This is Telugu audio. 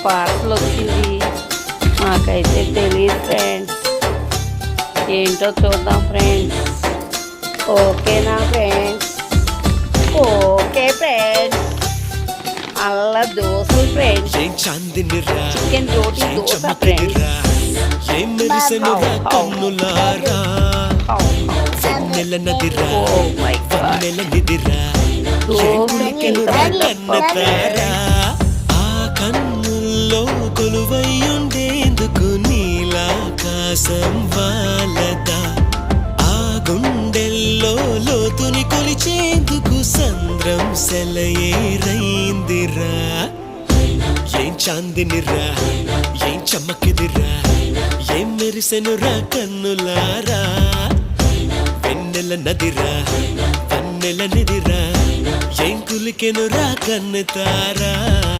పార్సల్ వచ్చింది. నాకైతే తెలియదు ఫ్రెండ్స్, ఏంటో చూద్దాం ఫ్రెండ్స్. ఓకేనా ఫ్రెండ్స్? Okay friends. అల్లా దోశలు ఫ్రెండ్స్, చికెన్ రోటీ దోశ ఫ్రెండ్స్. కన్నుల్లో కొలువయ్యుండేందుకు నీలాకాశం వాలదా, ఆ గుండెల్లో లోతుని కొలిచేందుకు సంద్రం సెలయేరైందిరా. ఏం చాందినిరా, ఏం చమ్మకిదిరా, ఏం మెరిసెనురా కన్నులారా. వెన్నెల నదిరా, వన్నెల నిదిరా, ఏం కులికెనురా కన్నుతారా.